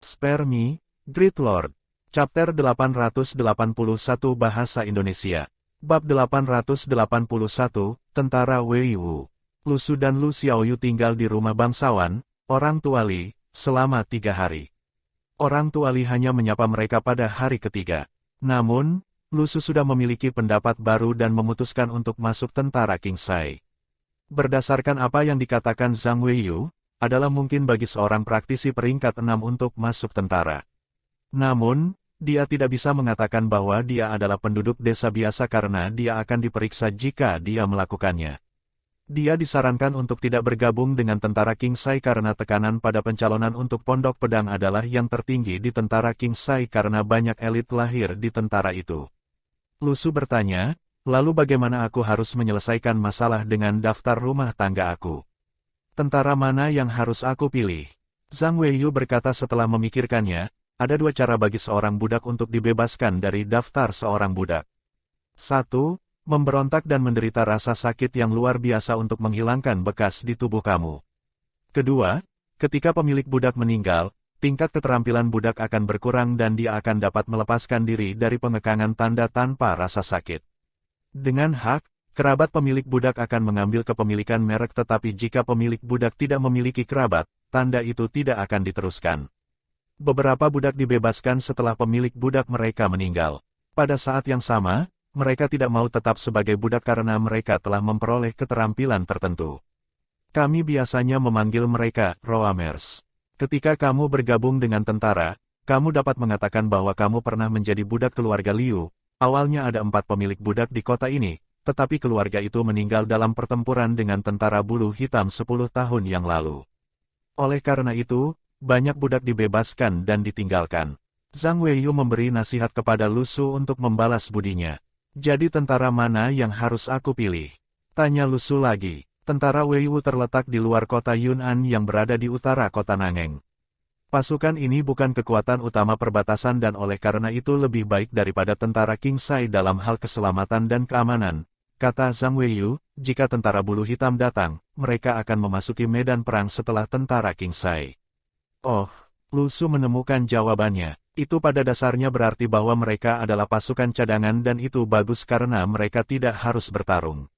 Spare me, Great Lord. Chapter 881 Bahasa Indonesia. Bab 881, Tentara Wei Wu. Lu Su dan Lu Xiaoyu tinggal di rumah bangsawan, orang tua Li, selama 3 hari. Orang tua Li hanya menyapa mereka pada hari ketiga. Namun, Lu Su sudah memiliki pendapat baru dan memutuskan untuk masuk tentara Qingsai. Berdasarkan apa yang dikatakan Zhang Weiyu, adalah mungkin bagi seorang praktisi peringkat 6 untuk masuk tentara. Namun, dia tidak bisa mengatakan bahwa dia adalah penduduk desa biasa karena dia akan diperiksa jika dia melakukannya. Dia disarankan untuk tidak bergabung dengan tentara Qingsai karena tekanan pada pencalonan untuk pondok pedang adalah yang tertinggi di tentara Qingsai karena banyak elit lahir di tentara itu. Lu Su bertanya, lalu bagaimana aku harus menyelesaikan masalah dengan daftar rumah tangga aku? Tentara mana yang harus aku pilih? Zhang Weiyu berkata setelah memikirkannya, ada 2 cara bagi seorang budak untuk dibebaskan dari daftar seorang budak. 1. Memberontak dan menderita rasa sakit yang luar biasa untuk menghilangkan bekas di tubuh kamu. Kedua, ketika pemilik budak meninggal, tingkat keterampilan budak akan berkurang dan dia akan dapat melepaskan diri dari pengekangan tanda tanpa rasa sakit. Dengan hak, kerabat pemilik budak akan mengambil kepemilikan merek tetapi jika pemilik budak tidak memiliki kerabat, tanda itu tidak akan diteruskan. Beberapa budak dibebaskan setelah pemilik budak mereka meninggal. Pada saat yang sama, mereka tidak mau tetap sebagai budak karena mereka telah memperoleh keterampilan tertentu. Kami biasanya memanggil mereka roamers. Ketika kamu bergabung dengan tentara, kamu dapat mengatakan bahwa kamu pernah menjadi budak keluarga Liu. Awalnya ada 4 pemilik budak di kota ini, tetapi keluarga itu meninggal dalam pertempuran dengan tentara bulu hitam 10 tahun yang lalu. Oleh karena itu, banyak budak dibebaskan dan ditinggalkan. Zhang Weiyu memberi nasihat kepada Lu Su untuk membalas budinya. Jadi tentara mana yang harus aku pilih? Tanya Lu Su lagi. Tentara Weiyu terletak di luar kota Yun'an yang berada di utara kota Nangeng. Pasukan ini bukan kekuatan utama perbatasan dan oleh karena itu lebih baik daripada tentara Qingsai dalam hal keselamatan dan keamanan. Kata Zhang Weiyu, jika tentara bulu hitam datang, mereka akan memasuki medan perang setelah tentara Qingsai. Oh, Lu Su menemukan jawabannya. Itu pada dasarnya berarti bahwa mereka adalah pasukan cadangan dan itu bagus karena mereka tidak harus bertarung.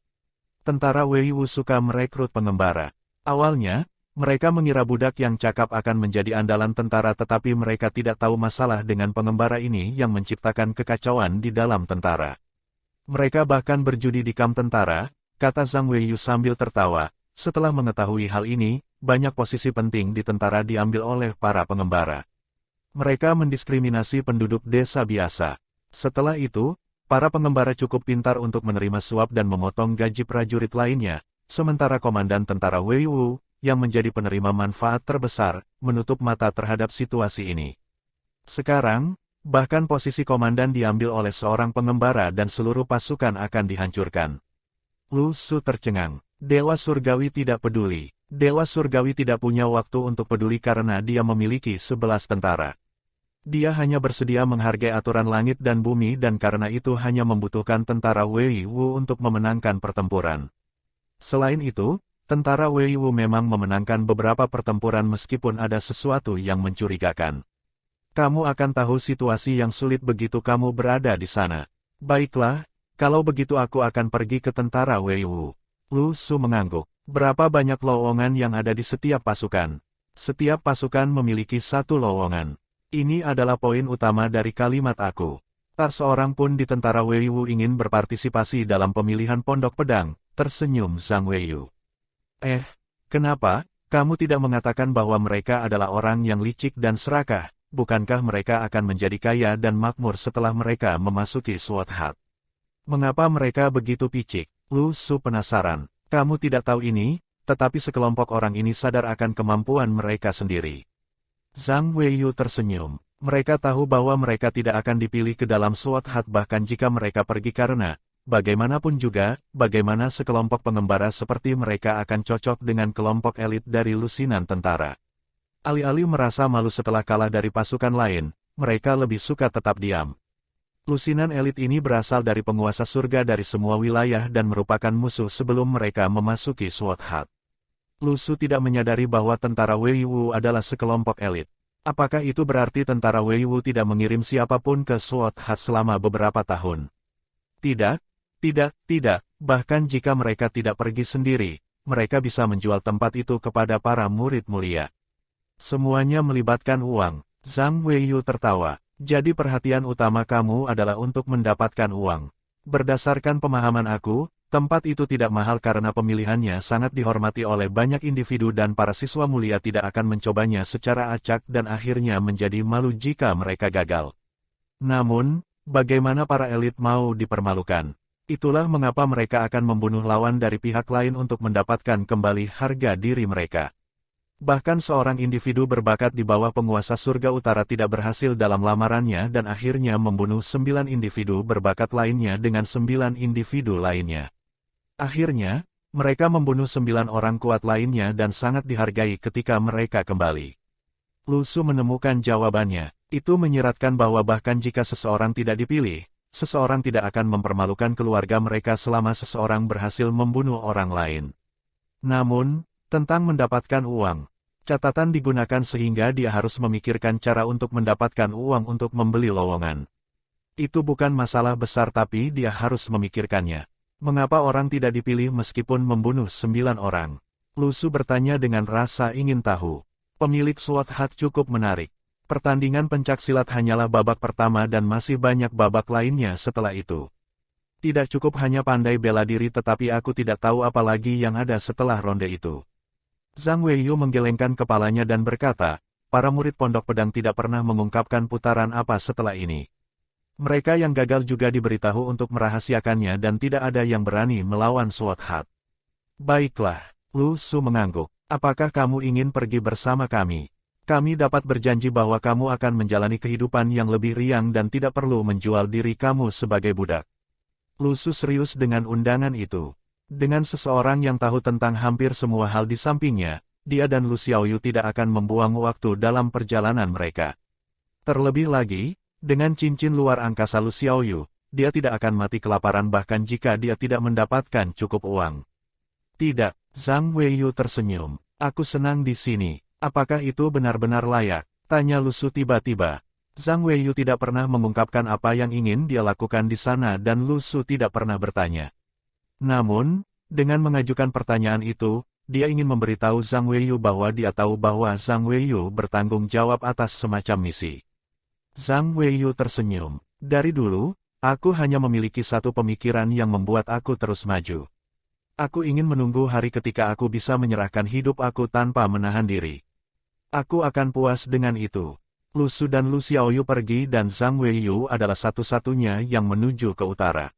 Tentara Weiyu suka merekrut pengembara. Awalnya, mereka mengira budak yang cakap akan menjadi andalan tentara tetapi mereka tidak tahu masalah dengan pengembara ini yang menciptakan kekacauan di dalam tentara. Mereka bahkan berjudi di kamp tentara, kata Zhang Weiyu sambil tertawa. Setelah mengetahui hal ini, banyak posisi penting di tentara diambil oleh para pengembara. Mereka mendiskriminasi penduduk desa biasa. Setelah itu, para pengembara cukup pintar untuk menerima suap dan memotong gaji prajurit lainnya, sementara komandan tentara Wei Wu, yang menjadi penerima manfaat terbesar, menutup mata terhadap situasi ini. Sekarang, bahkan posisi komandan diambil oleh seorang pengembara dan seluruh pasukan akan dihancurkan. Lu Su tercengang. Dewa Surgawi tidak peduli. Dewa Surgawi tidak punya waktu untuk peduli karena dia memiliki 11 tentara. Dia hanya bersedia menghargai aturan langit dan bumi dan karena itu hanya membutuhkan tentara Wei Wu untuk memenangkan pertempuran. Selain itu, tentara Wei Wu memang memenangkan beberapa pertempuran meskipun ada sesuatu yang mencurigakan. Kamu akan tahu situasi yang sulit begitu kamu berada di sana. Baiklah, kalau begitu aku akan pergi ke tentara Wei Wu. Lu Su mengangguk. Berapa banyak lowongan yang ada di setiap pasukan? Setiap pasukan memiliki 1 lowongan. Ini adalah poin utama dari kalimat aku. Tak seorang pun di tentara Wei Wu ingin berpartisipasi dalam pemilihan pondok pedang, tersenyum Zhang Weiyu. Kenapa? Kamu tidak mengatakan bahwa mereka adalah orang yang licik dan serakah, bukankah mereka akan menjadi kaya dan makmur setelah mereka memasuki Sword Hat? Mengapa mereka begitu picik? Lu Su penasaran. Kamu tidak tahu ini, tetapi sekelompok orang ini sadar akan kemampuan mereka sendiri. Zhang Weiyu tersenyum. Mereka tahu bahwa mereka tidak akan dipilih ke dalam Sword Hat bahkan jika mereka pergi karena, bagaimanapun juga, bagaimana sekelompok pengembara seperti mereka akan cocok dengan kelompok elit dari lusinan tentara. Alih-alih merasa malu setelah kalah dari pasukan lain, mereka lebih suka tetap diam. Lusinan elit ini berasal dari penguasa surga dari semua wilayah dan merupakan musuh sebelum mereka memasuki Sword Hat. Lu Su tidak menyadari bahwa tentara Wei Wu adalah sekelompok elit. Apakah itu berarti tentara Wei Wu tidak mengirim siapapun ke Sword Hat selama beberapa tahun? Tidak, tidak, bahkan jika mereka tidak pergi sendiri, mereka bisa menjual tempat itu kepada para murid mulia. Semuanya melibatkan uang. Zhang Weiyu tertawa. Jadi perhatian utama kamu adalah untuk mendapatkan uang. Berdasarkan pemahaman aku, tempat itu tidak mahal karena pemilihannya sangat dihormati oleh banyak individu dan para siswa mulia tidak akan mencobanya secara acak dan akhirnya menjadi malu jika mereka gagal. Namun, bagaimana para elit mau dipermalukan? Itulah mengapa mereka akan membunuh lawan dari pihak lain untuk mendapatkan kembali harga diri mereka. Bahkan seorang individu berbakat di bawah penguasa surga utara tidak berhasil dalam lamarannya dan akhirnya membunuh 9 individu berbakat lainnya dengan 9 individu lainnya. Akhirnya, mereka membunuh 9 orang kuat lainnya dan sangat dihargai ketika mereka kembali. Lu Su menemukan jawabannya. Itu menyiratkan bahwa bahkan jika seseorang tidak dipilih, seseorang tidak akan mempermalukan keluarga mereka selama seseorang berhasil membunuh orang lain. Namun, tentang mendapatkan uang, catatan digunakan sehingga dia harus memikirkan cara untuk mendapatkan uang untuk membeli lowongan. Itu bukan masalah besar tapi dia harus memikirkannya. Mengapa orang tidak dipilih meskipun membunuh 9 orang? Lu Su bertanya dengan rasa ingin tahu. Pemilik Sword Hat cukup menarik. Pertandingan pencaksilat hanyalah babak pertama dan masih banyak babak lainnya setelah itu. Tidak cukup hanya pandai bela diri tetapi aku tidak tahu apa lagi yang ada setelah ronde itu. Zhang Weiyu menggelengkan kepalanya dan berkata, para murid pondok pedang tidak pernah mengungkapkan putaran apa setelah ini. Mereka yang gagal juga diberitahu untuk merahasiakannya dan tidak ada yang berani melawan Sword Hat. Baiklah, Lu Su mengangguk. Apakah kamu ingin pergi bersama kami? Kami dapat berjanji bahwa kamu akan menjalani kehidupan yang lebih riang dan tidak perlu menjual diri kamu sebagai budak. Lu Su serius dengan undangan itu. Dengan seseorang yang tahu tentang hampir semua hal di sampingnya, dia dan Lu Xiaoyu tidak akan membuang waktu dalam perjalanan mereka. Terlebih lagi, dengan cincin luar angkasa Lu Xiaoyu, dia tidak akan mati kelaparan bahkan jika dia tidak mendapatkan cukup uang. Tidak, Zhang Weiyu tersenyum. Aku senang di sini. Apakah itu benar-benar layak? Tanya Lu Su tiba-tiba. Zhang Weiyu tidak pernah mengungkapkan apa yang ingin dia lakukan di sana dan Lu Su tidak pernah bertanya. Namun, dengan mengajukan pertanyaan itu, dia ingin memberitahu Zhang Weiyu bahwa dia tahu bahwa Zhang Weiyu bertanggung jawab atas semacam misi. Zhang Weiyu tersenyum. Dari dulu, aku hanya memiliki satu pemikiran yang membuat aku terus maju. Aku ingin menunggu hari ketika aku bisa menyerahkan hidup aku tanpa menahan diri. Aku akan puas dengan itu. Lu Su dan Lu Xiaoyu pergi dan Zhang Weiyu adalah satu-satunya yang menuju ke utara.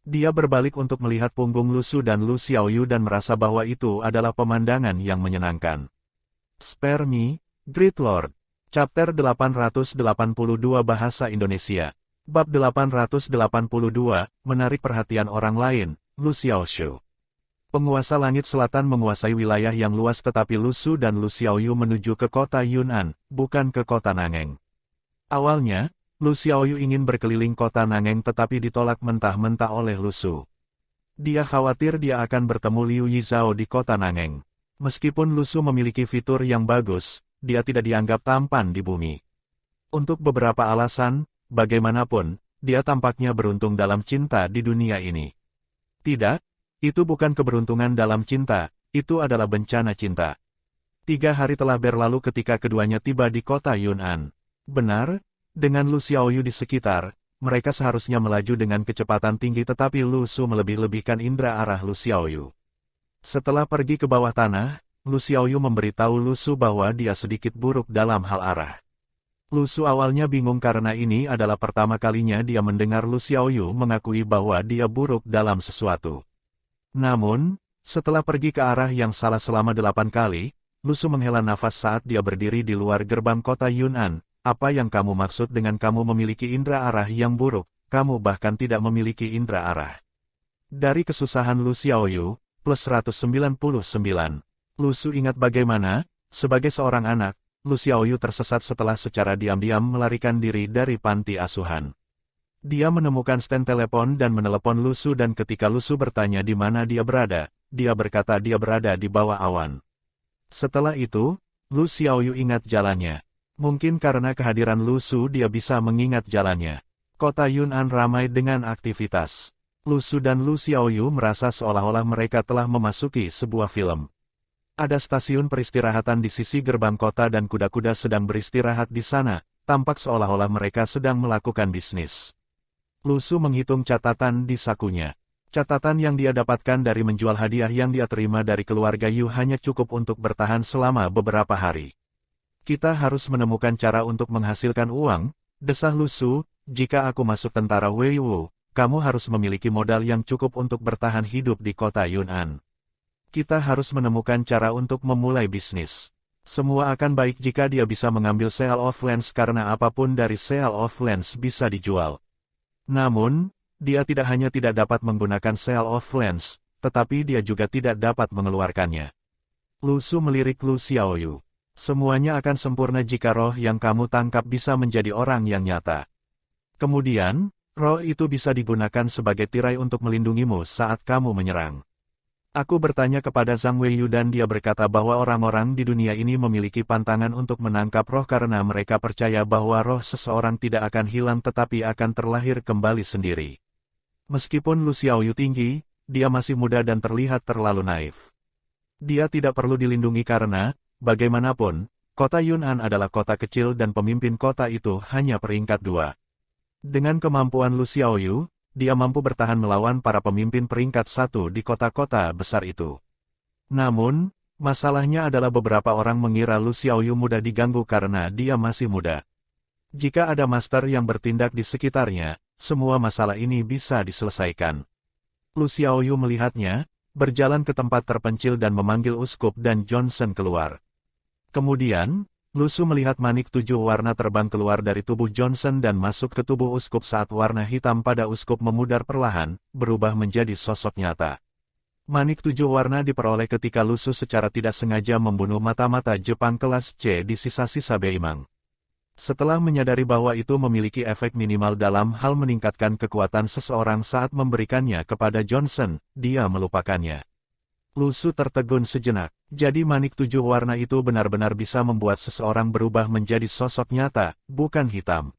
Dia berbalik untuk melihat punggung Lu Su dan Lu Xiaoyu dan merasa bahwa itu adalah pemandangan yang menyenangkan. Spare me, Great Lord. Chapter 882 Bahasa Indonesia. Bab 882, menarik perhatian orang lain, Lu Xiaoshu. Penguasa langit selatan menguasai wilayah yang luas tetapi Lu Su dan Lu Xiaoyu menuju ke kota Yun'an, bukan ke kota Nangeng. Awalnya, Lu Xiaoyu ingin berkeliling kota Nangeng tetapi ditolak mentah-mentah oleh Lu Su. Dia khawatir dia akan bertemu Liu Yizhao di kota Nangeng. Meskipun Lu Su memiliki fitur yang bagus, dia tidak dianggap tampan di bumi. Untuk beberapa alasan, bagaimanapun, dia tampaknya beruntung dalam cinta di dunia ini. Tidak, itu bukan keberuntungan dalam cinta, itu adalah bencana cinta. 3 hari telah berlalu ketika keduanya tiba di kota Yun'an. Benar, dengan Lu Xiaoyu di sekitar, mereka seharusnya melaju dengan kecepatan tinggi tetapi Lu Su melebih-lebihkan indera arah Lu Xiaoyu. Setelah pergi ke bawah tanah, Lu Xiaoyu memberitahu Lu Su bahwa dia sedikit buruk dalam hal arah. Lu Su awalnya bingung karena ini adalah pertama kalinya dia mendengar Lu Xiaoyu mengakui bahwa dia buruk dalam sesuatu. Namun, setelah pergi ke arah yang salah selama 8 kali, Lu Su menghela nafas saat dia berdiri di luar gerbang kota Yun'an. Apa yang kamu maksud dengan kamu memiliki indera arah yang buruk, kamu bahkan tidak memiliki indera arah. Dari kesusahan Lu Xiaoyu, plus 199. Lu Su ingat bagaimana, sebagai seorang anak, Lu Xiaoyu tersesat setelah secara diam-diam melarikan diri dari panti asuhan. Dia menemukan stand telepon dan menelepon Lu Su dan ketika Lu Su bertanya di mana dia berada, dia berkata dia berada di bawah awan. Setelah itu, Lu Xiaoyu ingat jalannya. Mungkin karena kehadiran Lu Su dia bisa mengingat jalannya. Kota Yun'an ramai dengan aktivitas. Lu Su dan Lu Xiaoyu merasa seolah-olah mereka telah memasuki sebuah film. Ada stasiun peristirahatan di sisi gerbang kota dan kuda-kuda sedang beristirahat di sana, tampak seolah-olah mereka sedang melakukan bisnis. Lu Su menghitung catatan di sakunya. Catatan yang dia dapatkan dari menjual hadiah yang dia terima dari keluarga Yu hanya cukup untuk bertahan selama beberapa hari. Kita harus menemukan cara untuk menghasilkan uang, desah Lu Su. Jika aku masuk tentara Wei Wu, kamu harus memiliki modal yang cukup untuk bertahan hidup di kota Yun'an. Kita harus menemukan cara untuk memulai bisnis. Semua akan baik jika dia bisa mengambil Seal of Lens karena apapun dari Seal of Lens bisa dijual. Namun, dia tidak hanya tidak dapat menggunakan Seal of Lens, tetapi dia juga tidak dapat mengeluarkannya. Lu Su melirik Lu Xiaoyu. Semuanya akan sempurna jika roh yang kamu tangkap bisa menjadi orang yang nyata. Kemudian, roh itu bisa digunakan sebagai tirai untuk melindungimu saat kamu menyerang. Aku bertanya kepada Zhang Weiyu dan dia berkata bahwa orang-orang di dunia ini memiliki pantangan untuk menangkap roh karena mereka percaya bahwa roh seseorang tidak akan hilang tetapi akan terlahir kembali sendiri. Meskipun Lu Xiaoyu tinggi, dia masih muda dan terlihat terlalu naif. Dia tidak perlu dilindungi karena, bagaimanapun, kota Yun'an adalah kota kecil dan pemimpin kota itu hanya peringkat 2. Dengan kemampuan Lu Xiaoyu, dia mampu bertahan melawan para pemimpin peringkat 1 di kota-kota besar itu. Namun, masalahnya adalah beberapa orang mengira Lu Xiaoyu mudah diganggu karena dia masih muda. Jika ada master yang bertindak di sekitarnya, semua masalah ini bisa diselesaikan. Lu Xiaoyu melihatnya, berjalan ke tempat terpencil dan memanggil Uskup dan Johnson keluar. Kemudian, Lu Su melihat manik 7 warna terbang keluar dari tubuh Johnson dan masuk ke tubuh Uskup saat warna hitam pada Uskup memudar perlahan, berubah menjadi sosok nyata. Manik 7 warna diperoleh ketika Lu Su secara tidak sengaja membunuh mata-mata Jepang kelas C di sisa-sisa Beimang. Setelah menyadari bahwa itu memiliki efek minimal dalam hal meningkatkan kekuatan seseorang saat memberikannya kepada Johnson, dia melupakannya. Lu Su tertegun sejenak, jadi manik 7 warna itu benar-benar bisa membuat seseorang berubah menjadi sosok nyata, bukan hitam.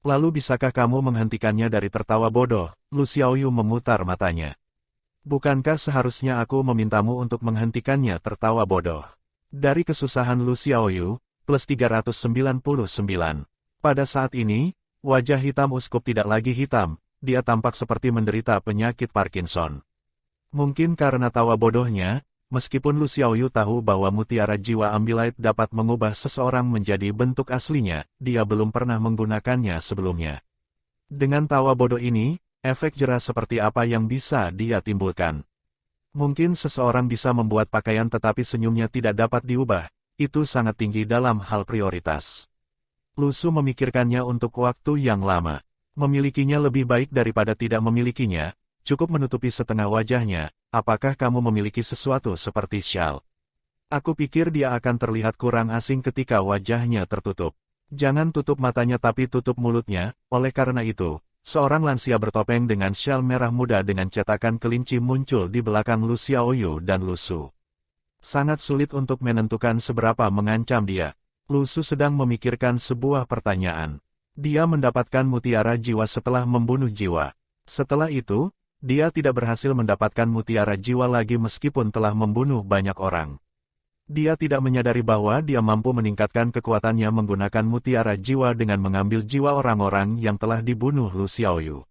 Lalu bisakah kamu menghentikannya dari tertawa bodoh? Lu Xiaoyu memutar matanya. Bukankah seharusnya aku memintamu untuk menghentikannya tertawa bodoh? Dari kesusahan Lu Xiaoyu, plus 399. Pada saat ini, wajah hitam Uskup tidak lagi hitam, dia tampak seperti menderita penyakit Parkinson. Mungkin karena tawa bodohnya, meskipun Lu Xiaoyu tahu bahwa mutiara jiwa Ambilight dapat mengubah seseorang menjadi bentuk aslinya, dia belum pernah menggunakannya sebelumnya. Dengan tawa bodoh ini, efek jera seperti apa yang bisa dia timbulkan? Mungkin seseorang bisa membuat pakaian tetapi senyumnya tidak dapat diubah. Itu sangat tinggi dalam hal prioritas. Lu Su memikirkannya untuk waktu yang lama. Memilikinya lebih baik daripada tidak memilikinya, cukup menutupi setengah wajahnya. Apakah kamu memiliki sesuatu seperti syal? Aku pikir dia akan terlihat kurang asing ketika wajahnya tertutup. Jangan tutup matanya tapi tutup mulutnya, oleh karena itu, seorang lansia bertopeng dengan syal merah muda dengan cetakan kelinci muncul di belakang Lu Xiaoyu dan Lu Su. Sangat sulit untuk menentukan seberapa mengancam dia. Lu Su sedang memikirkan sebuah pertanyaan. Dia mendapatkan mutiara jiwa setelah membunuh jiwa. Setelah itu, dia tidak berhasil mendapatkan mutiara jiwa lagi meskipun telah membunuh banyak orang. Dia tidak menyadari bahwa dia mampu meningkatkan kekuatannya menggunakan mutiara jiwa dengan mengambil jiwa orang-orang yang telah dibunuh Lu Xiaoyu.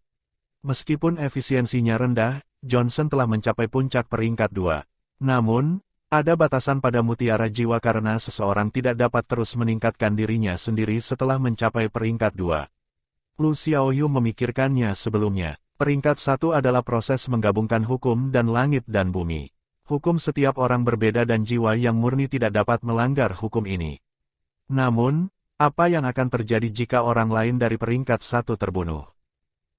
Meskipun efisiensinya rendah, Johnson telah mencapai puncak peringkat 2. Namun, ada batasan pada mutiara jiwa karena seseorang tidak dapat terus meningkatkan dirinya sendiri setelah mencapai peringkat 2. Lu Xiaoyu memikirkannya sebelumnya. Peringkat 1 adalah proses menggabungkan hukum dan langit dan bumi. Hukum setiap orang berbeda dan jiwa yang murni tidak dapat melanggar hukum ini. Namun, apa yang akan terjadi jika orang lain dari peringkat 1 terbunuh?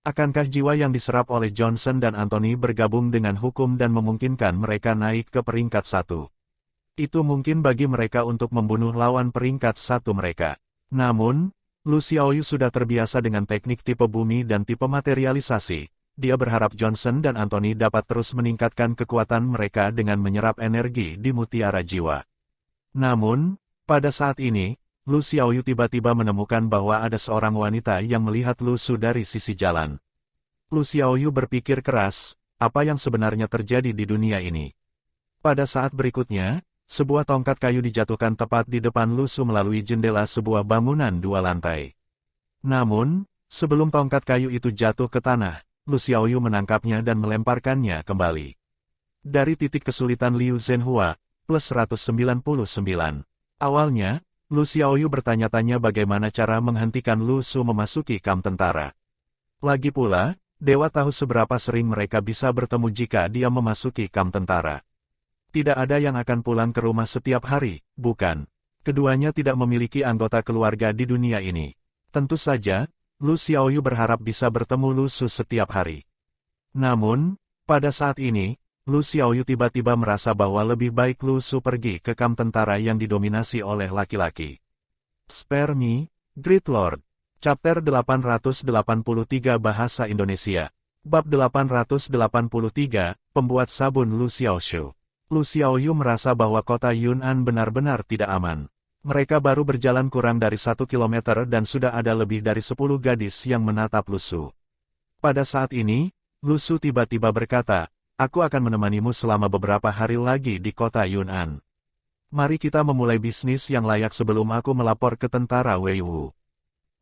Akankah jiwa yang diserap oleh Johnson dan Anthony bergabung dengan hukum dan memungkinkan mereka naik ke peringkat 1? Itu mungkin bagi mereka untuk membunuh lawan peringkat 1 mereka. Namun, Lu Xiaoyu sudah terbiasa dengan teknik tipe bumi dan tipe materialisasi. Dia berharap Johnson dan Anthony dapat terus meningkatkan kekuatan mereka dengan menyerap energi di mutiara jiwa. Namun, pada saat ini, Lu Xiaoyu tiba-tiba menemukan bahwa ada seorang wanita yang melihat Lu Su dari sisi jalan. Lu Xiaoyu berpikir keras, apa yang sebenarnya terjadi di dunia ini. Pada saat berikutnya, sebuah tongkat kayu dijatuhkan tepat di depan Lu Su melalui jendela sebuah bangunan 2 lantai. Namun, sebelum tongkat kayu itu jatuh ke tanah, Lu Xiaoyu menangkapnya dan melemparkannya kembali. Dari titik kesulitan Liu Zhenhua, plus 199. Awalnya, Lu Xiaoyu bertanya-tanya bagaimana cara menghentikan Lu Su memasuki kamp tentara. Lagi pula, dewa tahu seberapa sering mereka bisa bertemu jika dia memasuki kamp tentara. Tidak ada yang akan pulang ke rumah setiap hari, bukan? Keduanya tidak memiliki anggota keluarga di dunia ini. Tentu saja, Lu Xiaoyu berharap bisa bertemu Lu Su setiap hari. Namun, pada saat ini, Lu Xiaoyu tiba-tiba merasa bahwa lebih baik Lu Su pergi ke kamp tentara yang didominasi oleh laki-laki. Spare me, Great Lord. Chapter 883 Bahasa Indonesia. Bab 883, Pembuat Sabun Lu Xiaoshu. Lu Xiaoyu merasa bahwa kota Yun'an benar-benar tidak aman. Mereka baru berjalan kurang dari 1 kilometer dan sudah ada lebih dari 10 gadis yang menatap Lu Su. Pada saat ini, Lu Su tiba-tiba berkata, "Aku akan menemanimu selama beberapa hari lagi di kota Yun'an. Mari kita memulai bisnis yang layak sebelum aku melapor ke tentara Wei Wu.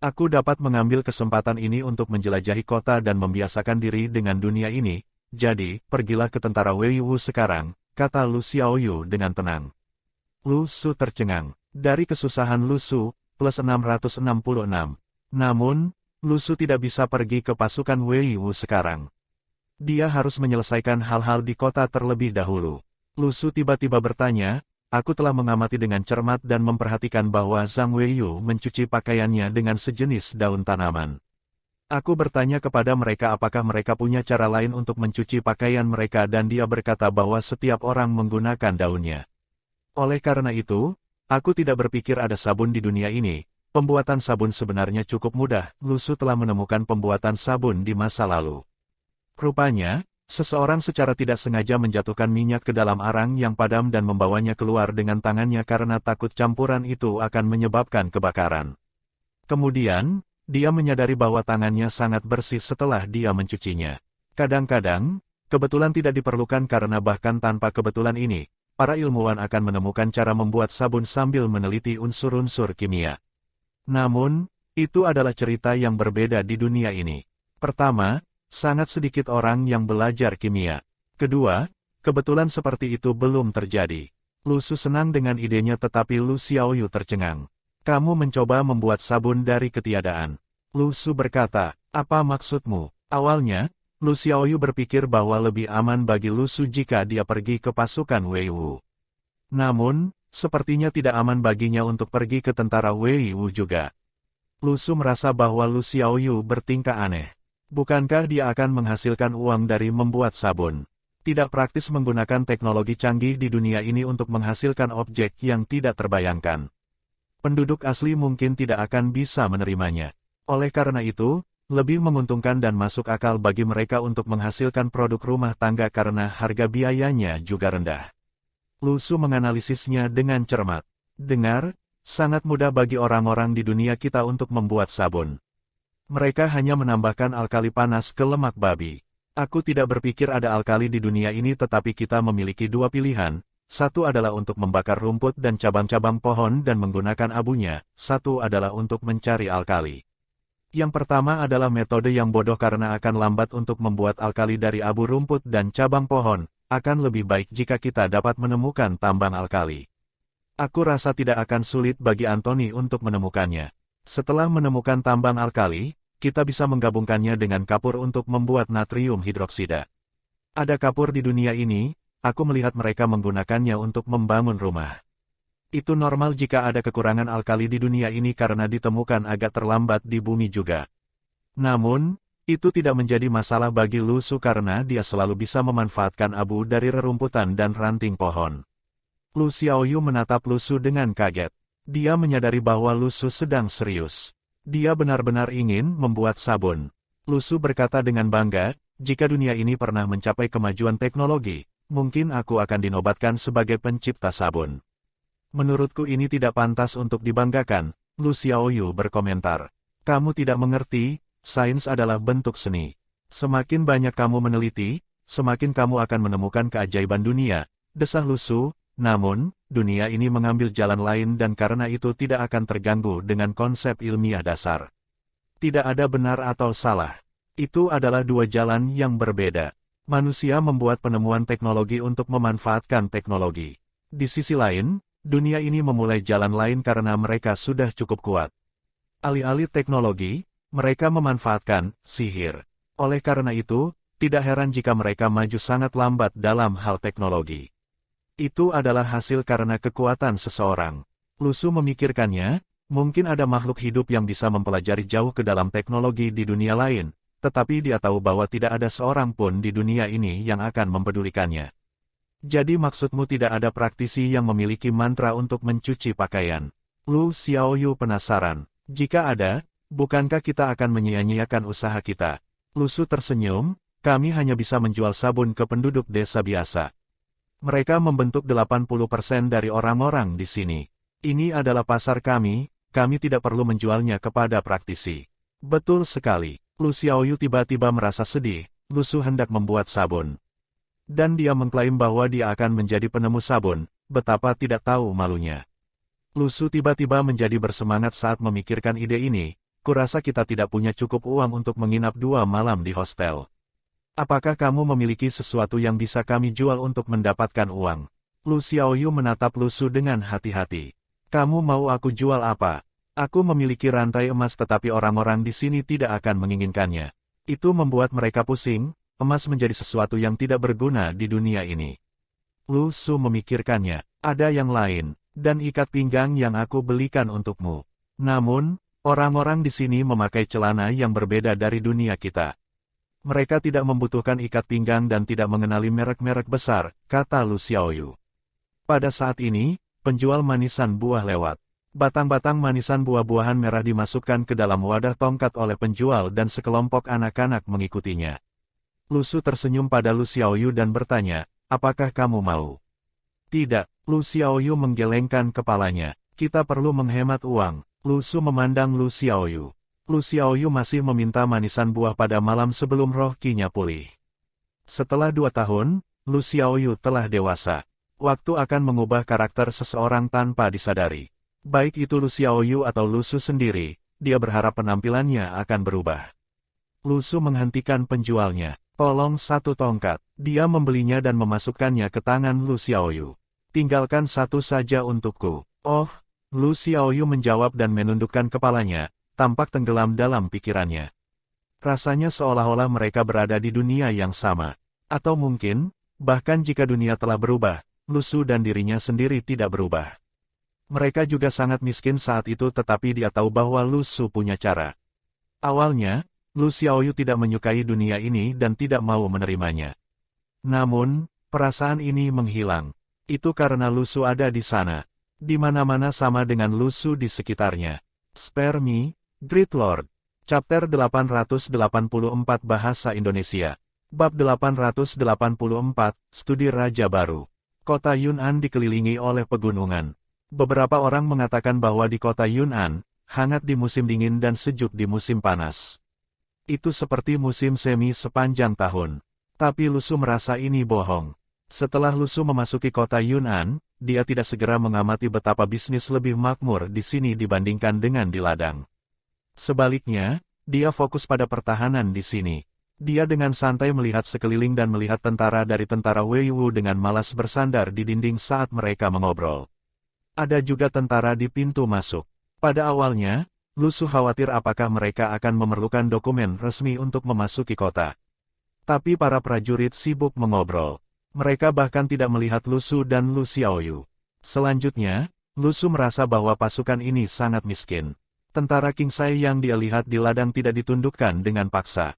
Aku dapat mengambil kesempatan ini untuk menjelajahi kota dan membiasakan diri dengan dunia ini, jadi, pergilah ke tentara Wei Wu sekarang," kata Lu Xiaoyu dengan tenang. Lu Su tercengang. Dari kesusahan Lu Su, plus 666. Namun, Lu Su tidak bisa pergi ke pasukan Wei Wu sekarang. Dia harus menyelesaikan hal-hal di kota terlebih dahulu. Lu Su tiba-tiba bertanya, "Aku telah mengamati dengan cermat dan memperhatikan bahwa Zhang Weiyu mencuci pakaiannya dengan sejenis daun tanaman. Aku bertanya kepada mereka apakah mereka punya cara lain untuk mencuci pakaian mereka dan dia berkata bahwa setiap orang menggunakan daunnya. Oleh karena itu, aku tidak berpikir ada sabun di dunia ini. Pembuatan sabun sebenarnya cukup mudah. Lu Su telah menemukan pembuatan sabun di masa lalu. Rupanya, seseorang secara tidak sengaja menjatuhkan minyak ke dalam arang yang padam dan membawanya keluar dengan tangannya karena takut campuran itu akan menyebabkan kebakaran. Kemudian, dia menyadari bahwa tangannya sangat bersih setelah dia mencucinya. Kadang-kadang, kebetulan tidak diperlukan karena bahkan tanpa kebetulan ini, para ilmuwan akan menemukan cara membuat sabun sambil meneliti unsur-unsur kimia. Namun, itu adalah cerita yang berbeda di dunia ini. Pertama, sangat sedikit orang yang belajar kimia. Kedua, kebetulan seperti itu belum terjadi. Lu Su senang dengan idenya tetapi Lu Xiaoyu tercengang. "Kamu mencoba membuat sabun dari ketiadaan." Lu Su berkata, "Apa maksudmu?" Awalnya, Lu Xiaoyu berpikir bahwa lebih aman bagi Lu Su jika dia pergi ke pasukan Wei Wu. Namun, sepertinya tidak aman baginya untuk pergi ke tentara Wei Wu juga. Lu Su merasa bahwa Lu Xiaoyu bertingkah aneh. Bukankah dia akan menghasilkan uang dari membuat sabun? Tidak praktis menggunakan teknologi canggih di dunia ini untuk menghasilkan objek yang tidak terbayangkan. Penduduk asli mungkin tidak akan bisa menerimanya. Oleh karena itu, lebih menguntungkan dan masuk akal bagi mereka untuk menghasilkan produk rumah tangga karena harga biayanya juga rendah. Lu Su menganalisisnya dengan cermat. "Dengar, sangat mudah bagi orang-orang di dunia kita untuk membuat sabun. Mereka hanya menambahkan alkali panas ke lemak babi. Aku tidak berpikir ada alkali di dunia ini tetapi kita memiliki dua pilihan, satu adalah untuk membakar rumput dan cabang-cabang pohon dan menggunakan abunya, satu adalah untuk mencari alkali. Yang pertama adalah metode yang bodoh karena akan lambat untuk membuat alkali dari abu rumput dan cabang pohon, akan lebih baik jika kita dapat menemukan tambang alkali. Aku rasa tidak akan sulit bagi Anthony untuk menemukannya. Setelah menemukan tambang alkali, kita bisa menggabungkannya dengan kapur untuk membuat natrium hidroksida. Ada kapur di dunia ini, aku melihat mereka menggunakannya untuk membangun rumah. Itu normal jika ada kekurangan alkali di dunia ini karena ditemukan agak terlambat di bumi juga. Namun, itu tidak menjadi masalah bagi Lu Su karena dia selalu bisa memanfaatkan abu dari rerumputan dan ranting pohon. Lu Xiaoyu menatap Lu Su dengan kaget. Dia menyadari bahwa Lu Su sedang serius. Dia benar-benar ingin membuat sabun. Lu Su berkata dengan bangga, "Jika dunia ini pernah mencapai kemajuan teknologi, mungkin aku akan dinobatkan sebagai pencipta sabun. Menurutku ini tidak pantas untuk dibanggakan, Lu Xiaoyu berkomentar. Kamu tidak mengerti, sains adalah bentuk seni. Semakin banyak kamu meneliti, semakin kamu akan menemukan keajaiban dunia, desah Lu Su. Namun, dunia ini mengambil jalan lain dan karena itu tidak akan terganggu dengan konsep ilmiah dasar. Tidak ada benar atau salah. Itu adalah dua jalan yang berbeda. Manusia membuat penemuan teknologi untuk memanfaatkan teknologi. Di sisi lain, dunia ini memulai jalan lain karena mereka sudah cukup kuat. Alih-alih teknologi, mereka memanfaatkan sihir. Oleh karena itu, tidak heran jika mereka maju sangat lambat dalam hal teknologi. Itu adalah hasil karena kekuatan seseorang. Lu Su memikirkannya, mungkin ada makhluk hidup yang bisa mempelajari jauh ke dalam teknologi di dunia lain, tetapi dia tahu bahwa tidak ada seorang pun di dunia ini yang akan mempedulikannya. Jadi maksudmu tidak ada praktisi yang memiliki mantra untuk mencuci pakaian? Lu Xiaoyu penasaran. Jika ada, bukankah kita akan menyia-nyiakan usaha kita? Lu Su tersenyum, kami hanya bisa menjual sabun ke penduduk desa biasa. Mereka membentuk 80% dari orang-orang di sini. Ini adalah pasar kami tidak perlu menjualnya kepada praktisi. Betul sekali. Lu Xiaoyu tiba-tiba merasa sedih, Lu Su hendak membuat sabun. Dan dia mengklaim bahwa dia akan menjadi penemu sabun, betapa tidak tahu malunya. Lu Su tiba-tiba menjadi bersemangat saat memikirkan ide ini, kurasa kita tidak punya cukup uang untuk menginap 2 malam di hostel. Apakah kamu memiliki sesuatu yang bisa kami jual untuk mendapatkan uang? Lu Xiaoyu menatap Lu Su dengan hati-hati. Kamu mau aku jual apa? Aku memiliki rantai emas tetapi orang-orang di sini tidak akan menginginkannya. Itu membuat mereka pusing. Emas menjadi sesuatu yang tidak berguna di dunia ini. Lu Su memikirkannya, ada yang lain, dan ikat pinggang yang aku belikan untukmu. Namun, orang-orang di sini memakai celana yang berbeda dari dunia kita. Mereka tidak membutuhkan ikat pinggang dan tidak mengenali merek-merek besar, kata Lu Xiaoyu. Pada saat ini, penjual manisan buah lewat. Batang-batang manisan buah-buahan merah dimasukkan ke dalam wadah tongkat oleh penjual dan sekelompok anak-anak mengikutinya. Lu Su tersenyum pada Lu Xiaoyu dan bertanya, apakah kamu mau? Tidak, Lu Xiaoyu menggelengkan kepalanya. Kita perlu menghemat uang. Lu Su memandang Lu Xiaoyu. Lu Xiaoyu masih meminta manisan buah pada malam sebelum roh Qi-nya pulih. Setelah 2 tahun, Lu Xiaoyu telah dewasa. Waktu akan mengubah karakter seseorang tanpa disadari. Baik itu Lu Xiaoyu atau Lu Su sendiri, dia berharap penampilannya akan berubah. Lu Su menghentikan penjualnya. Tolong 1 tongkat. Dia membelinya dan memasukkannya ke tangan Lu Xiaoyu. Tinggalkan 1 saja untukku. Oh, Lu Xiaoyu menjawab dan menundukkan kepalanya, tampak tenggelam dalam pikirannya. Rasanya seolah-olah mereka berada di dunia yang sama. Atau mungkin, bahkan jika dunia telah berubah, Lu Su dan dirinya sendiri tidak berubah. Mereka juga sangat miskin saat itu tetapi dia tahu bahwa Lu Su punya cara. Awalnya, Lu Xiaoyu tidak menyukai dunia ini dan tidak mau menerimanya. Namun, perasaan ini menghilang. Itu karena Lu Su ada di sana. Di mana-mana sama dengan Lu Su di sekitarnya. Spare me, Great Lord. Chapter 884 Bahasa Indonesia. Bab 884, Studi Raja Baru. Kota Yun'an dikelilingi oleh pegunungan. Beberapa orang mengatakan bahwa di kota Yun'an, hangat di musim dingin dan sejuk di musim panas. Itu seperti musim semi sepanjang tahun. Tapi Lu Su merasa ini bohong. Setelah Lu Su memasuki kota Yun'an, dia tidak segera mengamati betapa bisnis lebih makmur di sini dibandingkan dengan di ladang. Sebaliknya, dia fokus pada pertahanan di sini. Dia dengan santai melihat sekeliling dan melihat tentara dari tentara Wei Wu dengan malas bersandar di dinding saat mereka mengobrol. Ada juga tentara di pintu masuk. Pada awalnya, Lu Su khawatir apakah mereka akan memerlukan dokumen resmi untuk memasuki kota. Tapi para prajurit sibuk mengobrol. Mereka bahkan tidak melihat Lu Su dan Lu Xiaoyu. Selanjutnya, Lu Su merasa bahwa pasukan ini sangat miskin. Tentara King Sai yang dia lihat di ladang tidak ditundukkan dengan paksa.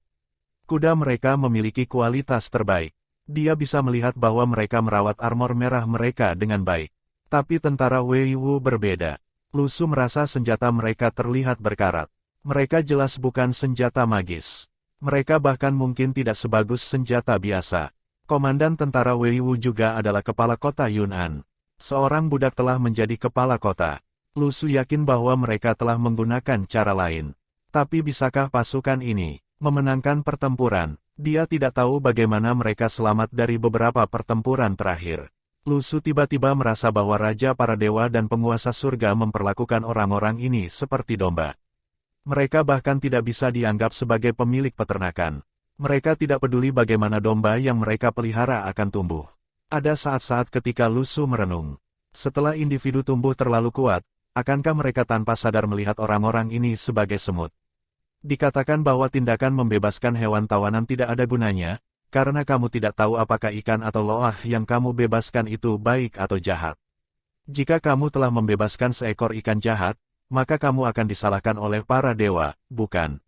Kuda mereka memiliki kualitas terbaik. Dia bisa melihat bahwa mereka merawat armor merah mereka dengan baik. Tapi tentara Wei Wu berbeda. Lu Su merasa senjata mereka terlihat berkarat. Mereka jelas bukan senjata magis. Mereka bahkan mungkin tidak sebagus senjata biasa. Komandan tentara Wei Wu juga adalah kepala kota Yun'an. Seorang budak telah menjadi kepala kota. Lu Su yakin bahwa mereka telah menggunakan cara lain. Tapi bisakah pasukan ini memenangkan pertempuran? Dia tidak tahu bagaimana mereka selamat dari beberapa pertempuran terakhir. Lu Su tiba-tiba merasa bahwa Raja para Dewa dan penguasa surga memperlakukan orang-orang ini seperti domba. Mereka bahkan tidak bisa dianggap sebagai pemilik peternakan. Mereka tidak peduli bagaimana domba yang mereka pelihara akan tumbuh. Ada saat-saat ketika Lu Su merenung. Setelah individu tumbuh terlalu kuat, akankah mereka tanpa sadar melihat orang-orang ini sebagai semut? Dikatakan bahwa tindakan membebaskan hewan tawanan tidak ada gunanya, karena kamu tidak tahu apakah ikan atau loah yang kamu bebaskan itu baik atau jahat. Jika kamu telah membebaskan seekor ikan jahat, maka kamu akan disalahkan oleh para dewa, bukan?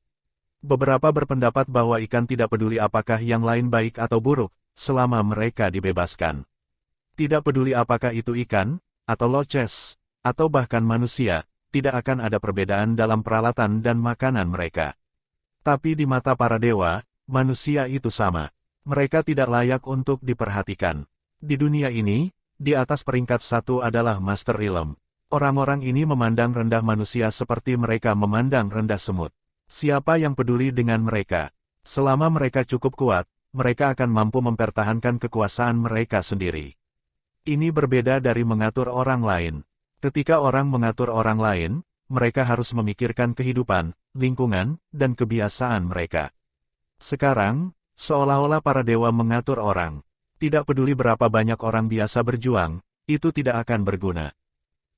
Beberapa berpendapat bahwa ikan tidak peduli apakah yang lain baik atau buruk, selama mereka dibebaskan. Tidak peduli apakah itu ikan, atau loches, atau bahkan manusia, tidak akan ada perbedaan dalam peralatan dan makanan mereka. Tapi di mata para dewa, manusia itu sama. Mereka tidak layak untuk diperhatikan. Di dunia ini, di atas peringkat 1 adalah Master Realm. Orang-orang ini memandang rendah manusia seperti mereka memandang rendah semut. Siapa yang peduli dengan mereka? Selama mereka cukup kuat, mereka akan mampu mempertahankan kekuasaan mereka sendiri. Ini berbeda dari mengatur orang lain. Ketika orang mengatur orang lain, mereka harus memikirkan kehidupan, lingkungan, dan kebiasaan mereka. Sekarang, seolah-olah para dewa mengatur orang. Tidak peduli berapa banyak orang biasa berjuang, itu tidak akan berguna.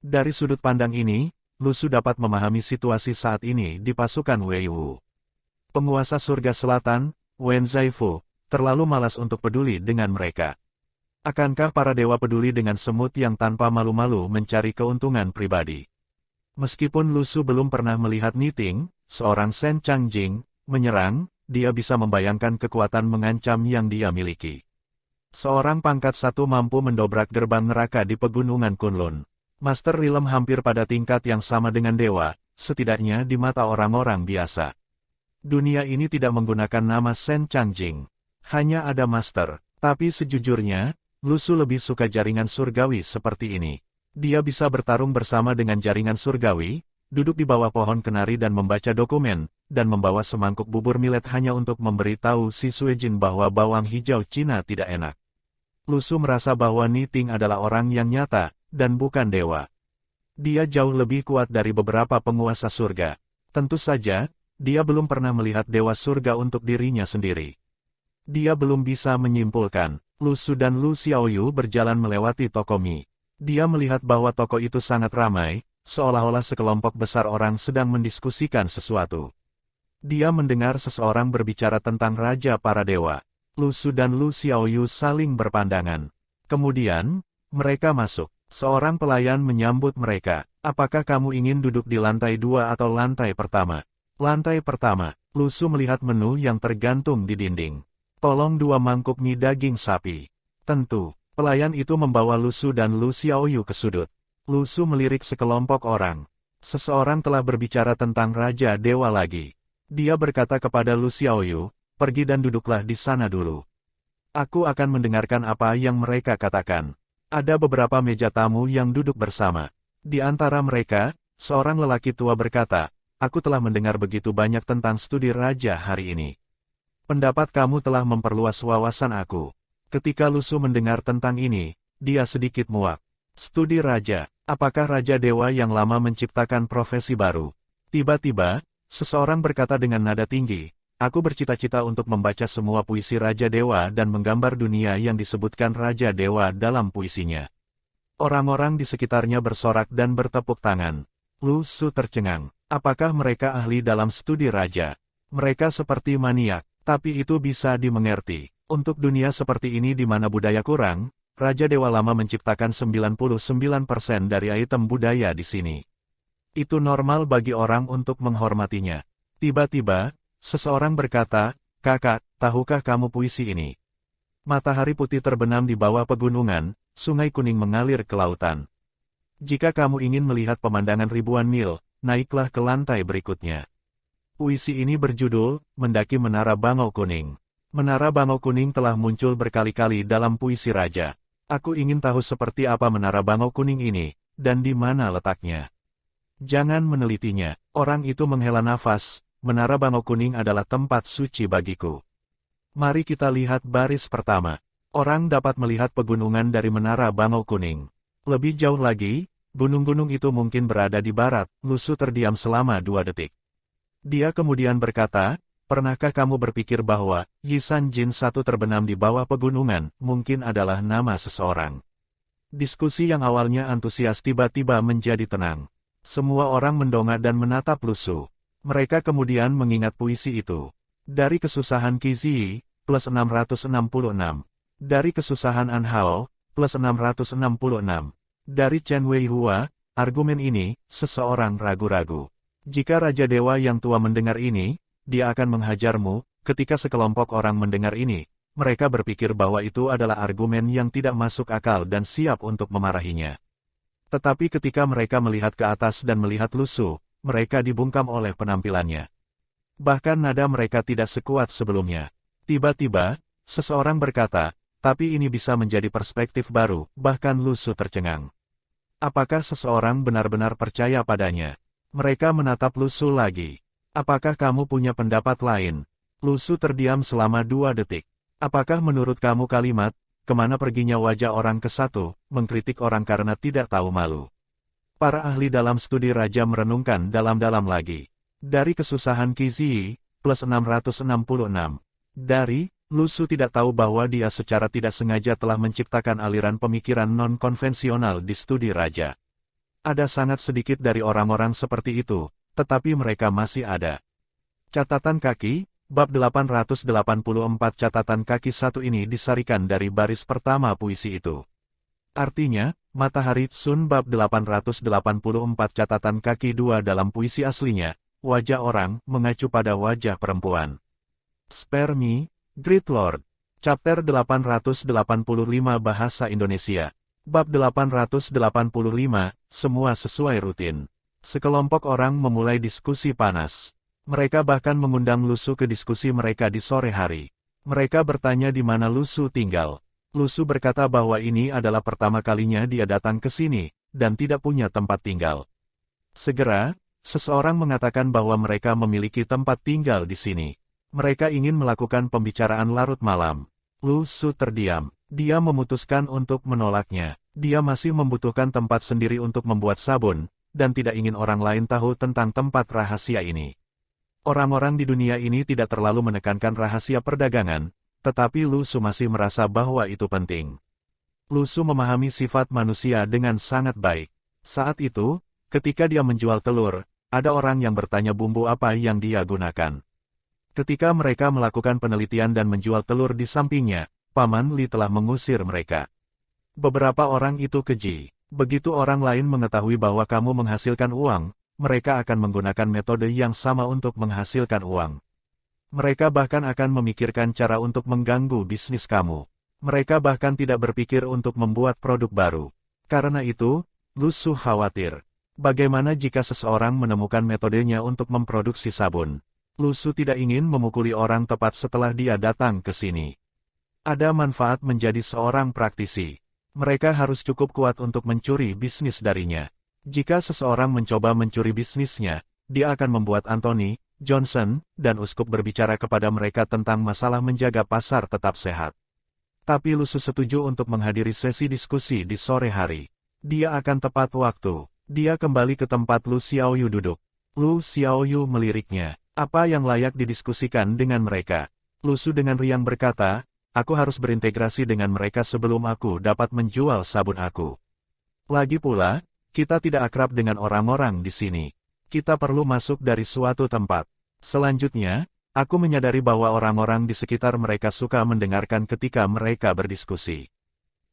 Dari sudut pandang ini, Lu Su dapat memahami situasi saat ini di pasukan Wei Wu. Penguasa surga selatan, Wen Zaifu, terlalu malas untuk peduli dengan mereka. Akankah para dewa peduli dengan semut yang tanpa malu-malu mencari keuntungan pribadi? Meskipun Lu Su belum pernah melihat Niting, seorang Shen Changjing, menyerang, dia bisa membayangkan kekuatan mengancam yang dia miliki. Seorang pangkat 1 mampu mendobrak gerbang neraka di pegunungan Kunlun. Master Realm hampir pada tingkat yang sama dengan dewa, setidaknya di mata orang-orang biasa. Dunia ini tidak menggunakan nama Shen Changjing. Hanya ada Master, tapi sejujurnya, Lu Su lebih suka jaringan surgawi seperti ini. Dia bisa bertarung bersama dengan jaringan surgawi, duduk di bawah pohon kenari dan membaca dokumen, dan membawa semangkuk bubur millet hanya untuk memberitahu si Suejin bahwa bawang hijau Cina tidak enak. Lu Su merasa bahwa Niting adalah orang yang nyata, dan bukan dewa. Dia jauh lebih kuat dari beberapa penguasa surga. Tentu saja, dia belum pernah melihat dewa surga untuk dirinya sendiri. Dia belum bisa menyimpulkan. Lu Su dan Lu Xiaoyu berjalan melewati toko mie. Dia melihat bahwa toko itu sangat ramai, seolah-olah sekelompok besar orang sedang mendiskusikan sesuatu. Dia mendengar seseorang berbicara tentang Raja para Dewa. Lu Su dan Lu Xiaoyu saling berpandangan. Kemudian, mereka masuk. Seorang pelayan menyambut mereka. Apakah kamu ingin duduk di lantai 2 atau lantai pertama? Lantai pertama. Lu Su melihat menu yang tergantung di dinding. Tolong 2 mangkuk mie daging sapi. Tentu, pelayan itu membawa Lu Su dan Lu Xiaoyu ke sudut. Lu Su melirik sekelompok orang. Seseorang telah berbicara tentang Raja Dewa lagi. Dia berkata kepada Lu Xiaoyu, pergi dan duduklah di sana dulu. Aku akan mendengarkan apa yang mereka katakan. Ada beberapa meja tamu yang duduk bersama. Di antara mereka, seorang lelaki tua berkata, aku telah mendengar begitu banyak tentang studi Raja hari ini. Pendapat kamu telah memperluas wawasan aku. Ketika Lu Su mendengar tentang ini, dia sedikit muak. Studi Raja, apakah Raja Dewa yang lama menciptakan profesi baru? Tiba-tiba, seseorang berkata dengan nada tinggi, aku bercita-cita untuk membaca semua puisi Raja Dewa dan menggambar dunia yang disebutkan Raja Dewa dalam puisinya. Orang-orang di sekitarnya bersorak dan bertepuk tangan. Lu Su tercengang. Apakah mereka ahli dalam studi Raja? Mereka seperti maniak. Tapi itu bisa dimengerti. Untuk dunia seperti ini di mana budaya kurang, Raja Dewa Lama menciptakan 99% dari item budaya di sini. Itu normal bagi orang untuk menghormatinya. Tiba-tiba, seseorang berkata, kakak, tahukah kamu puisi ini? Matahari putih terbenam di bawah pegunungan, sungai kuning mengalir ke lautan. Jika kamu ingin melihat pemandangan ribuan mil, naiklah ke lantai berikutnya. Puisi ini berjudul, Mendaki Menara Bangau Kuning. Menara Bangau Kuning telah muncul berkali-kali dalam puisi Raja. Aku ingin tahu seperti apa Menara Bangau Kuning ini, dan di mana letaknya. Jangan menelitinya. Orang itu menghela nafas, Menara Bangau Kuning adalah tempat suci bagiku. Mari kita lihat baris pertama. Orang dapat melihat pegunungan dari Menara Bangau Kuning. Lebih jauh lagi, gunung-gunung itu mungkin berada di barat. Lusu terdiam selama 2 detik. Dia kemudian berkata, pernahkah kamu berpikir bahwa Yisan Jin 1 terbenam di bawah pegunungan mungkin adalah nama seseorang? Diskusi yang awalnya antusias tiba-tiba menjadi tenang. Semua orang mendongak dan menatap Lusu. Mereka kemudian mengingat puisi itu. Dari kesusahan Qizhi, plus 666. Dari kesusahan An Hao, plus 666. Dari Chen Weihua, argumen ini, seseorang ragu-ragu. Jika Raja Dewa yang tua mendengar ini, dia akan menghajarmu. Ketika sekelompok orang mendengar ini, mereka berpikir bahwa itu adalah argumen yang tidak masuk akal dan siap untuk memarahinya. Tetapi ketika mereka melihat ke atas dan melihat Lusu, mereka dibungkam oleh penampilannya. Bahkan nada mereka tidak sekuat sebelumnya. Tiba-tiba, seseorang berkata, tapi ini bisa menjadi perspektif baru, bahkan Lusu tercengang. Apakah seseorang benar-benar percaya padanya? Mereka menatap Lusu lagi. Apakah kamu punya pendapat lain? Lusu terdiam selama 2 detik. Apakah menurut kamu kalimat, kemana perginya wajah orang ke-1, mengkritik orang karena tidak tahu malu? Para ahli dalam studi raja merenungkan dalam-dalam lagi. Dari kesusahan Qizhi, plus 666. Dari, Lusu tidak tahu bahwa dia secara tidak sengaja telah menciptakan aliran pemikiran non-konvensional di studi raja. Ada sangat sedikit dari orang-orang seperti itu, tetapi mereka masih ada. Catatan kaki, bab 884 catatan kaki 1 ini disarikan dari baris pertama puisi itu. Artinya, Matahari Sun bab 884 catatan kaki 2 dalam puisi aslinya, wajah orang mengacu pada wajah perempuan. Spare me, Great Lord. Chapter 885 Bahasa Indonesia. Bab 885, semua sesuai rutin. Sekelompok orang memulai diskusi panas. Mereka bahkan mengundang Lusu ke diskusi mereka di sore hari. Mereka bertanya di mana Lusu tinggal. Lusu berkata bahwa ini adalah pertama kalinya dia datang ke sini, dan tidak punya tempat tinggal. Segera, seseorang mengatakan bahwa mereka memiliki tempat tinggal di sini. Mereka ingin melakukan pembicaraan larut malam. Lusu terdiam. Dia memutuskan untuk menolaknya. Dia masih membutuhkan tempat sendiri untuk membuat sabun, dan tidak ingin orang lain tahu tentang tempat rahasia ini. Orang-orang di dunia ini tidak terlalu menekankan rahasia perdagangan, tetapi Lusu masih merasa bahwa itu penting. Lusu memahami sifat manusia dengan sangat baik. Saat itu, ketika dia menjual telur, ada orang yang bertanya bumbu apa yang dia gunakan. Ketika mereka melakukan penelitian dan menjual telur di sampingnya, Paman Li telah mengusir mereka. Beberapa orang itu keji. Begitu orang lain mengetahui bahwa kamu menghasilkan uang, mereka akan menggunakan metode yang sama untuk menghasilkan uang. Mereka bahkan akan memikirkan cara untuk mengganggu bisnis kamu. Mereka bahkan tidak berpikir untuk membuat produk baru. Karena itu, Lusu khawatir. Bagaimana jika seseorang menemukan metodenya untuk memproduksi sabun? Lusu tidak ingin memukuli orang tepat setelah dia datang ke sini. Ada manfaat menjadi seorang praktisi. Mereka harus cukup kuat untuk mencuri bisnis darinya. Jika seseorang mencoba mencuri bisnisnya, dia akan membuat Anthony, Johnson, dan uskup berbicara kepada mereka tentang masalah menjaga pasar tetap sehat. Tapi Lusu setuju untuk menghadiri sesi diskusi di sore hari. Dia akan tepat waktu. Dia kembali ke tempat Lu Xiaoyu duduk. Lu Xiaoyu meliriknya. Apa yang layak didiskusikan dengan mereka? Lusu dengan riang berkata, aku harus berintegrasi dengan mereka sebelum aku dapat menjual sabun aku. Lagi pula, kita tidak akrab dengan orang-orang di sini. Kita perlu masuk dari suatu tempat. Selanjutnya, aku menyadari bahwa orang-orang di sekitar mereka suka mendengarkan ketika mereka berdiskusi.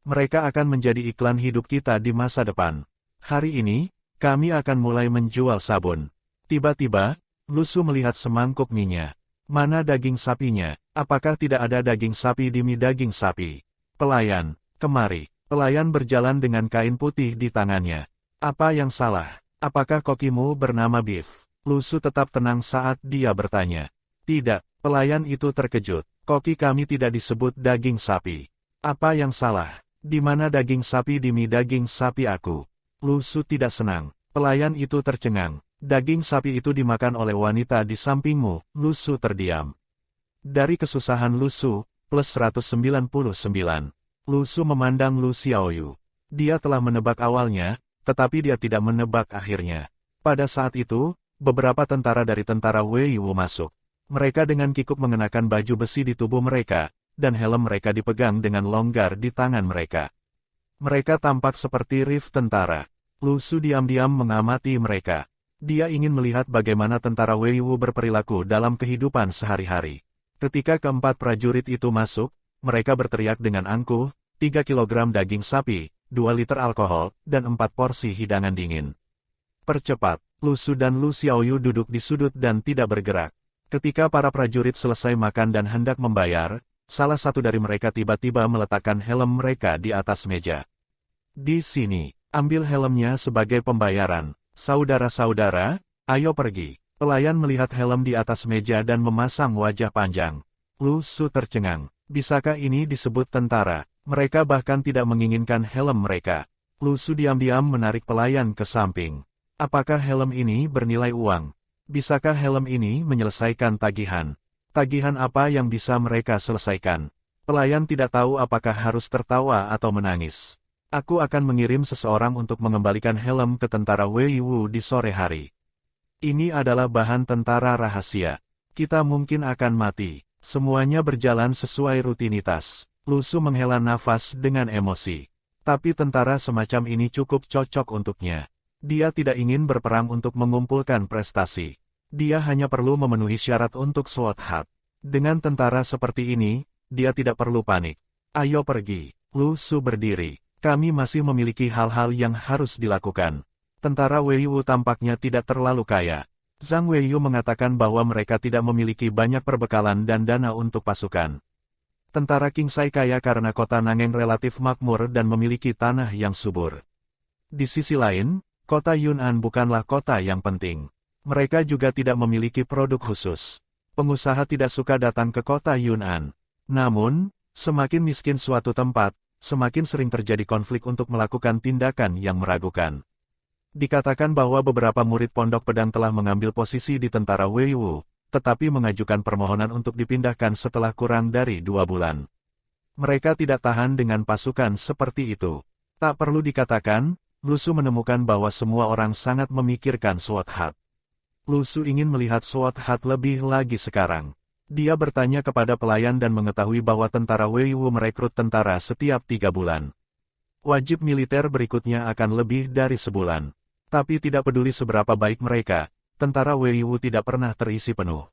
Mereka akan menjadi iklan hidup kita di masa depan. Hari ini, kami akan mulai menjual sabun. Tiba-tiba, Lusu melihat semangkuk mie-nya. Mana daging sapinya? Apakah tidak ada daging sapi di mie daging sapi? Pelayan, kemari. Pelayan berjalan dengan kain putih di tangannya. Apa yang salah? Apakah kokimu bernama Beef? Lusu tetap tenang saat dia bertanya. Tidak, pelayan itu terkejut. Koki kami tidak disebut daging sapi. Apa yang salah? Di mana daging sapi di mie daging sapi aku? Lusu tidak senang. Pelayan itu tercengang. Daging sapi itu dimakan oleh wanita di sampingmu. Lu Su terdiam. Dari kesusahan Lu Su, plus 199. Lu Su memandang Lu Xiaoyu. Dia telah menebak awalnya, tetapi dia tidak menebak akhirnya. Pada saat itu, beberapa tentara dari tentara Wei Wu masuk. Mereka dengan kikuk mengenakan baju besi di tubuh mereka, dan helm mereka dipegang dengan longgar di tangan mereka. Mereka tampak seperti rif tentara. Lu Su diam-diam mengamati mereka. Dia ingin melihat bagaimana tentara Wei Wu berperilaku dalam kehidupan sehari-hari. Ketika keempat prajurit itu masuk, mereka berteriak dengan angkuh, 3 kilogram daging sapi, 2 liter alkohol, dan 4 porsi hidangan dingin. Percepat, Lu Su dan Lu Xiaoyu duduk di sudut dan tidak bergerak. Ketika para prajurit selesai makan dan hendak membayar, salah satu dari mereka tiba-tiba meletakkan helm mereka di atas meja. Di sini, ambil helmnya sebagai pembayaran. Saudara-saudara, ayo pergi. Pelayan melihat helm di atas meja dan memasang wajah panjang. Lu Su tercengang. Bisakah ini disebut tentara? Mereka bahkan tidak menginginkan helm mereka. Lu Su diam-diam menarik pelayan ke samping. Apakah helm ini bernilai uang? Bisakah helm ini menyelesaikan tagihan? Tagihan apa yang bisa mereka selesaikan? Pelayan tidak tahu apakah harus tertawa atau menangis. Aku akan mengirim seseorang untuk mengembalikan helm ke tentara Wei Wu di sore hari. Ini adalah bahan tentara rahasia. Kita mungkin akan mati. Semuanya berjalan sesuai rutinitas. Lu Su menghela nafas dengan emosi. Tapi tentara semacam ini cukup cocok untuknya. Dia tidak ingin berperang untuk mengumpulkan prestasi. Dia hanya perlu memenuhi syarat untuk SWAT Hat. Dengan tentara seperti ini, dia tidak perlu panik. Ayo pergi. Lu Su berdiri. Kami masih memiliki hal-hal yang harus dilakukan. Tentara Wei Wu tampaknya tidak terlalu kaya. Zhang Weiyu mengatakan bahwa mereka tidak memiliki banyak perbekalan dan dana untuk pasukan. Tentara Qingsai kaya karena kota Nangeng relatif makmur dan memiliki tanah yang subur. Di sisi lain, kota Yun'an bukanlah kota yang penting. Mereka juga tidak memiliki produk khusus. Pengusaha tidak suka datang ke kota Yun'an. Namun, semakin miskin suatu tempat, semakin sering terjadi konflik untuk melakukan tindakan yang meragukan. Dikatakan bahwa beberapa murid pondok pedang telah mengambil posisi di tentara Wei Wu, tetapi mengajukan permohonan untuk dipindahkan setelah kurang dari 2 bulan. Mereka tidak tahan dengan pasukan seperti itu. Tak perlu dikatakan, Lu Su menemukan bahwa semua orang sangat memikirkan SWAT Hat. Lu Su ingin melihat SWAT Hat lebih lagi sekarang. Dia bertanya kepada pelayan dan mengetahui bahwa tentara Wei Wu merekrut tentara setiap 3 bulan. Wajib militer berikutnya akan lebih dari sebulan. Tapi tidak peduli seberapa baik mereka, tentara Wei Wu tidak pernah terisi penuh.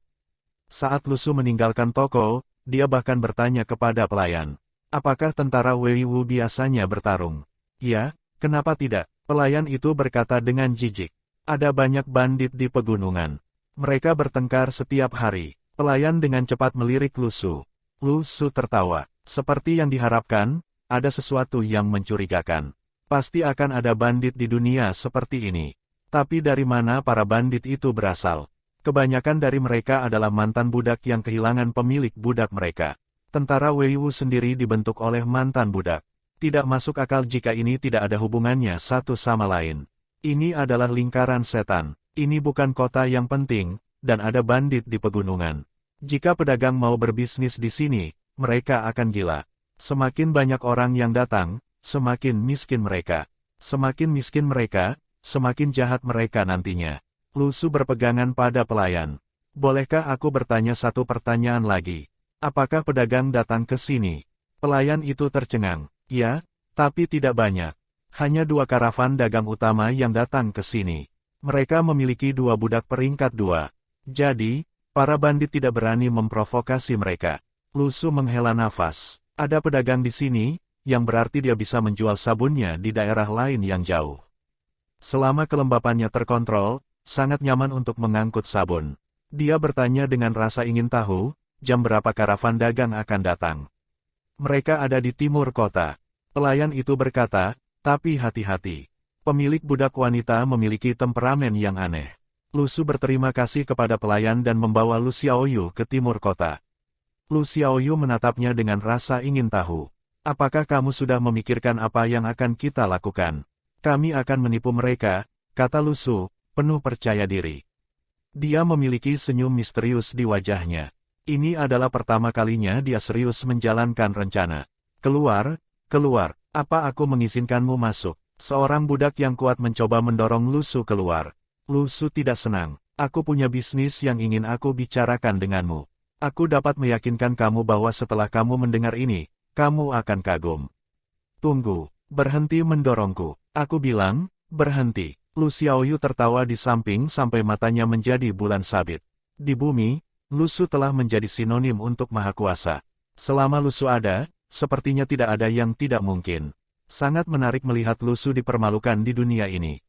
Saat Lu Su meninggalkan toko, dia bahkan bertanya kepada pelayan. Apakah tentara Wei Wu biasanya bertarung? Ya, kenapa tidak? Pelayan itu berkata dengan jijik. Ada banyak bandit di pegunungan. Mereka bertengkar setiap hari. Pelayan dengan cepat melirik Lu Su. Lu Su tertawa. Seperti yang diharapkan, ada sesuatu yang mencurigakan. Pasti akan ada bandit di dunia seperti ini. Tapi dari mana para bandit itu berasal? Kebanyakan dari mereka adalah mantan budak yang kehilangan pemilik budak mereka. Tentara Wei Wu sendiri dibentuk oleh mantan budak. Tidak masuk akal jika ini tidak ada hubungannya satu sama lain. Ini adalah lingkaran setan. Ini bukan kota yang penting, dan ada bandit di pegunungan. Jika pedagang mau berbisnis di sini, mereka akan gila. Semakin banyak orang yang datang, semakin miskin mereka. Semakin miskin mereka, semakin jahat mereka nantinya. Lu Su berpegangan pada pelayan. Bolehkah aku bertanya satu pertanyaan lagi? Apakah pedagang datang ke sini? Pelayan itu tercengang. Ya, tapi tidak banyak. Hanya 2 karavan dagang utama yang datang ke sini. Mereka memiliki 2 budak peringkat 2. Jadi, para bandit tidak berani memprovokasi mereka. Lu Su menghela nafas. Ada pedagang di sini, yang berarti dia bisa menjual sabunnya di daerah lain yang jauh. Selama kelembapannya terkontrol, sangat nyaman untuk mengangkut sabun. Dia bertanya dengan rasa ingin tahu, jam berapa karavan dagang akan datang. Mereka ada di timur kota. Pelayan itu berkata, tapi hati-hati. Pemilik budak wanita memiliki temperamen yang aneh. Lu Su berterima kasih kepada pelayan dan membawa Lu Xiaoyu ke timur kota. Lu Xiaoyu menatapnya dengan rasa ingin tahu. Apakah kamu sudah memikirkan apa yang akan kita lakukan? Kami akan menipu mereka, kata Lu Su, penuh percaya diri. Dia memiliki senyum misterius di wajahnya. Ini adalah pertama kalinya dia serius menjalankan rencana. Keluar, keluar, apa aku mengizinkanmu masuk? Seorang budak yang kuat mencoba mendorong Lu Su keluar. Lu Su tidak senang. Aku punya bisnis yang ingin aku bicarakan denganmu. Aku dapat meyakinkan kamu bahwa setelah kamu mendengar ini, kamu akan kagum. Tunggu, berhenti mendorongku. Aku bilang, berhenti. Lu Xiaoyu tertawa di samping sampai matanya menjadi bulan sabit. Di bumi, Lu Su telah menjadi sinonim untuk maha kuasa. Selama Lu Su ada, sepertinya tidak ada yang tidak mungkin. Sangat menarik melihat Lu Su dipermalukan di dunia ini.